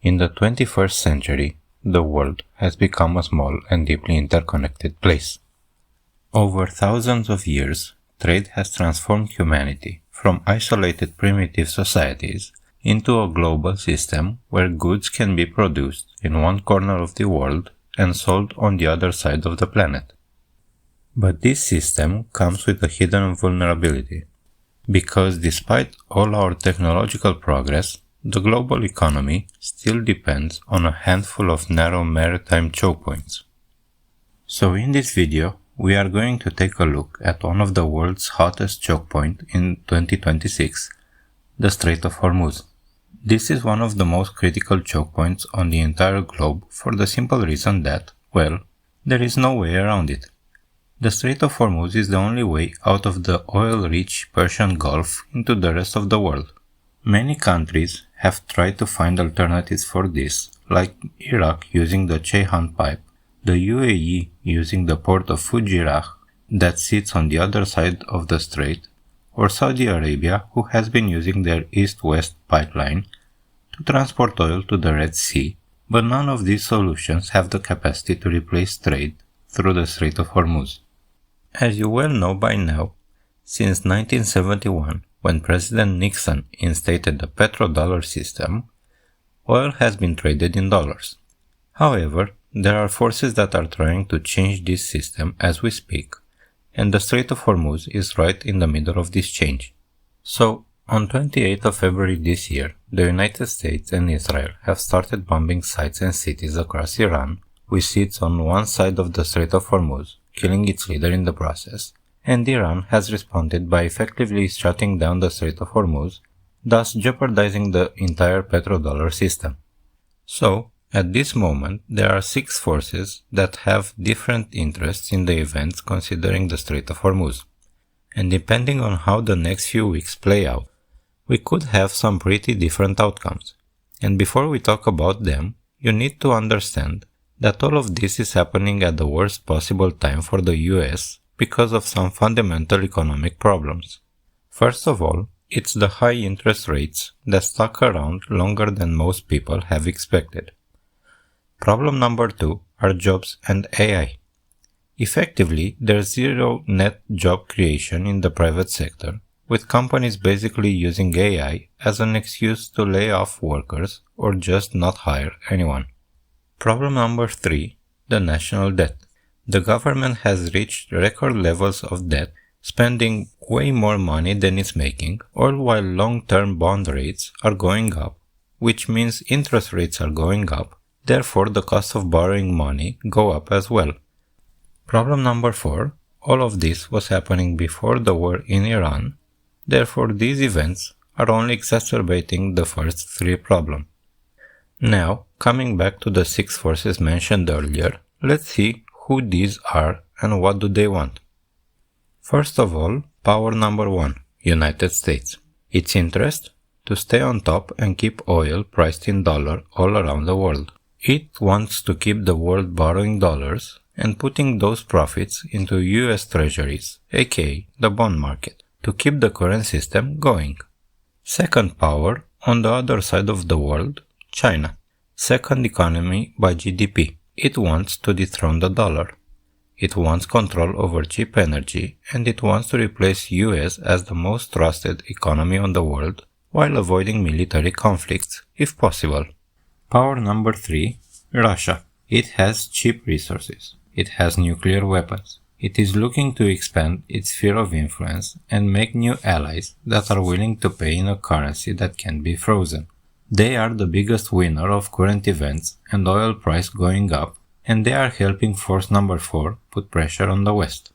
In the 21st century, the world has become a small and deeply interconnected place. Over thousands of years, trade has transformed humanity from isolated primitive societies into a global system where goods can be produced in one corner of the world and sold on the other side of the planet. But this system comes with a hidden vulnerability, because despite all our technological progress, the global economy still depends on a handful of narrow maritime choke points. So in this video, we are going to take a look at one of the world's hottest choke point in 2026, the Strait of Hormuz. This is one of the most critical choke points on the entire globe for the simple reason that, well, there is no way around it. The Strait of Hormuz is the only way out of the oil-rich Persian Gulf into the rest of the world. Many countries have tried to find alternatives for this, like Iraq using the Ceyhan pipe, the UAE using the port of Fujairah that sits on the other side of the strait, or Saudi Arabia, who has been using their east-west pipeline to transport oil to the Red Sea, but none of these solutions have the capacity to replace trade through the Strait of Hormuz. As you well know by now, since 1971, when President Nixon instated the petrodollar system, oil has been traded in dollars. However, there are forces that are trying to change this system as we speak, and the Strait of Hormuz is right in the middle of this change. So, on 28th of February this year, the United States and Israel have started bombing sites and cities across Iran, which sits on one side of the Strait of Hormuz, killing its leader in the process, and Iran has responded by effectively shutting down the Strait of Hormuz, thus jeopardizing the entire petrodollar system. So, at this moment, there are 6 forces that have different interests in the events considering the Strait of Hormuz, and depending on how the next few weeks play out, we could have some pretty different outcomes. And before we talk about them, you need to understand that all of this is happening at the worst possible time for the US because of some fundamental economic problems. First of all, it's the high interest rates that stuck around longer than most people have expected. Problem number 2 are jobs and AI. Effectively, there's zero net job creation in the private sector, with companies basically using AI as an excuse to lay off workers or just not hire anyone. Problem number 3, the national debt. The government has reached record levels of debt, spending way more money than it's making, all while long-term bond rates are going up, which means interest rates are going up, therefore the cost of borrowing money go up as well. Problem number 4, all of this was happening before the war in Iran, therefore these events are only exacerbating the first 3 problems. Now, coming back to the 6 forces mentioned earlier, let's see who these are and what do they want. First of all, power number 1, United States. Its interest? To stay on top and keep oil priced in dollar all around the world. It wants to keep the world borrowing dollars and putting those profits into US treasuries, aka the bond market, to keep the current system going. Second power, on the other side of the world, China. Second economy by GDP. It wants to dethrone the dollar. It wants control over cheap energy, and it wants to replace US as the most trusted economy on the world while avoiding military conflicts, if possible. Power number 3, Russia. It has cheap resources. It has nuclear weapons. It is looking to expand its sphere of influence and make new allies that are willing to pay in a currency that can be frozen. They are the biggest winner of current events and oil price going up, and they are helping force number 4 put pressure on the West.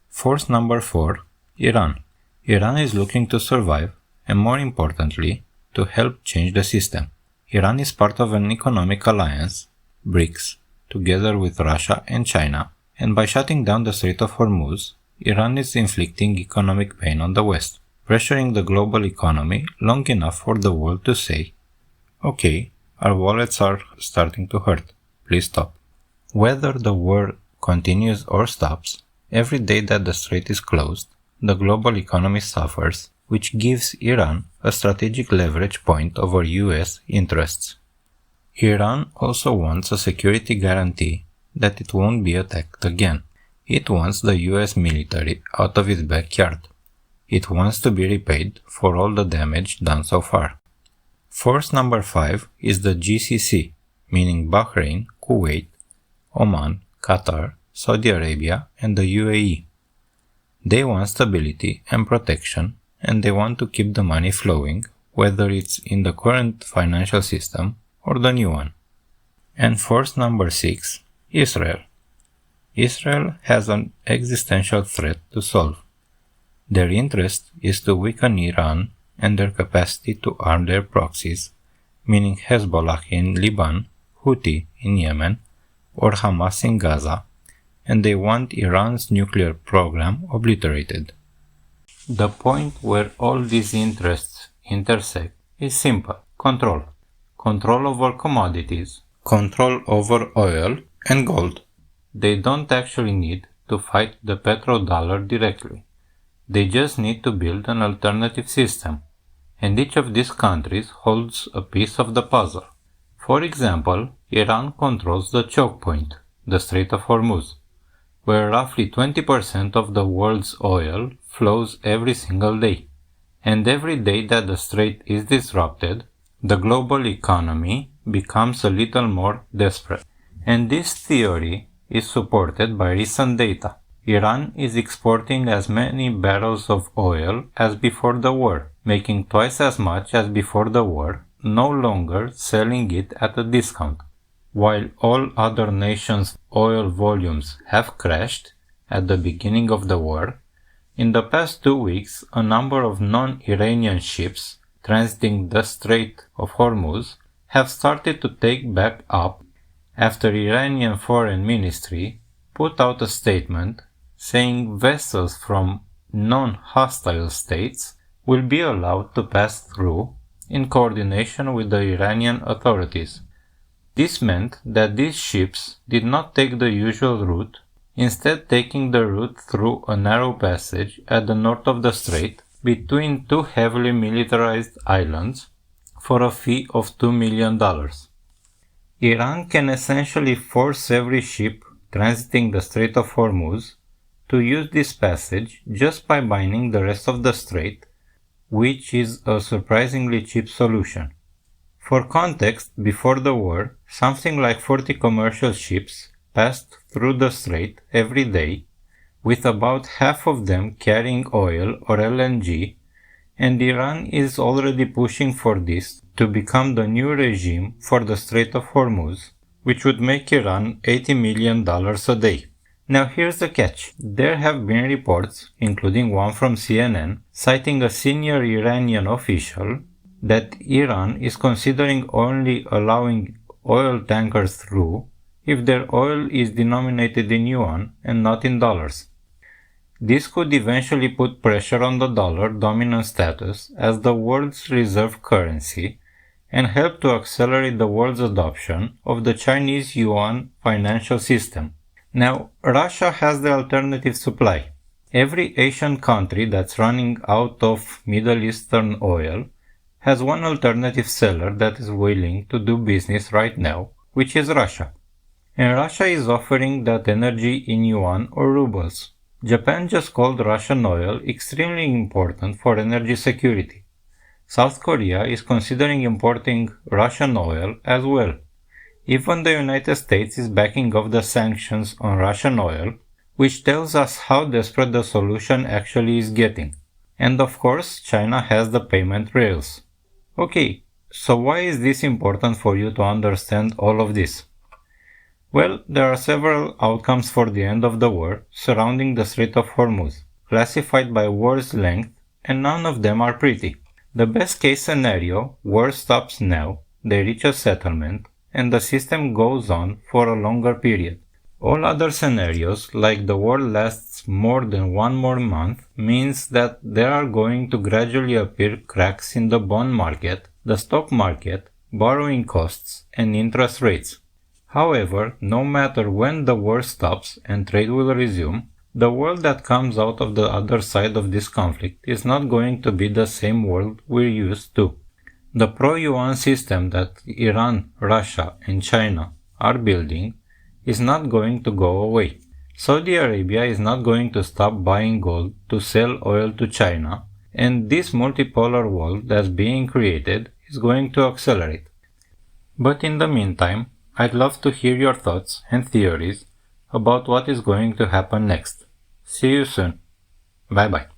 Force number 4, Iran. Iran is looking to survive and, more importantly, to help change the system. Iran is part of an economic alliance, BRICS, together with Russia and China, and by shutting down the Strait of Hormuz, Iran is inflicting economic pain on the West, pressuring the global economy long enough for the world to say, "Okay, our wallets are starting to hurt, please stop." Whether the war continues or stops, every day that the strait is closed, the global economy suffers, which gives Iran a strategic leverage point over US interests. Iran also wants a security guarantee that it won't be attacked again. It wants the US military out of its backyard. It wants to be repaid for all the damage done so far. Force number 5 is the GCC, meaning Bahrain, Kuwait, Oman, Qatar, Saudi Arabia, and the UAE. They want stability and protection, and they want to keep the money flowing, whether it's in the current financial system or the new one. And force number 6, Israel. Israel has an existential threat to solve. Their interest is to weaken Iran and their capacity to arm their proxies, meaning Hezbollah in Lebanon, Houthi in Yemen, or Hamas in Gaza, and they want Iran's nuclear program obliterated. The point where all these interests intersect is simple: control. Control over commodities, control over oil and gold. They don't actually need to fight the petrodollar directly. They just need to build an alternative system, and each of these countries holds a piece of the puzzle. For example, Iran controls the chokepoint, the Strait of Hormuz, where roughly 20% of the world's oil flows every single day. And every day that the strait is disrupted, the global economy becomes a little more desperate. And this theory is supported by recent data. Iran is exporting as many barrels of oil as before the war, making twice as much as before the war, no longer selling it at a discount. While all other nations' oil volumes have crashed at the beginning of the war, in the past 2 weeks a number of non-Iranian ships transiting the Strait of Hormuz have started to take back up after Iranian Foreign Ministry put out a statement saying vessels from non-hostile states will be allowed to pass through in coordination with the Iranian authorities. This meant that these ships did not take the usual route, instead taking the route through a narrow passage at the north of the strait between two heavily militarized islands for a fee of $2 million. Iran can essentially force every ship transiting the Strait of Hormuz to use this passage just by binding the rest of the strait, which is a surprisingly cheap solution. For context, before the war, something like 40 commercial ships passed through the strait every day, with about half of them carrying oil or LNG, and Iran is already pushing for this to become the new regime for the Strait of Hormuz, which would make Iran $80 million a day. Now here's the catch. There have been reports, including one from CNN, citing a senior Iranian official that Iran is considering only allowing oil tankers through if their oil is denominated in yuan and not in dollars. This could eventually put pressure on the dollar dominant status as the world's reserve currency and help to accelerate the world's adoption of the Chinese yuan financial system. Now, Russia has the alternative supply. Every Asian country that's running out of Middle Eastern oil has one alternative seller that is willing to do business right now, which is Russia. And Russia is offering that energy in yuan or rubles. Japan just called Russian oil extremely important for energy security. South Korea is considering importing Russian oil as well. Even the United States is backing off the sanctions on Russian oil, which tells us how desperate the solution actually is getting. And of course, China has the payment rails. Okay, so why is this important for you to understand all of this? Well, there are several outcomes for the end of the war surrounding the Strait of Hormuz, classified by war's length, and none of them are pretty. The best case scenario, war stops now, they reach a settlement, and the system goes on for a longer period. All other scenarios, like the war lasts more than one more month, means that there are going to gradually appear cracks in the bond market, the stock market, borrowing costs, and interest rates. However, no matter when the war stops and trade will resume, the world that comes out of the other side of this conflict is not going to be the same world we're used to. The pro-yuan system that Iran, Russia, and China are building is not going to go away. Saudi Arabia is not going to stop buying gold to sell oil to China, and this multipolar world that's being created is going to accelerate. But in the meantime, I'd love to hear your thoughts and theories about what is going to happen next. See you soon. Bye bye.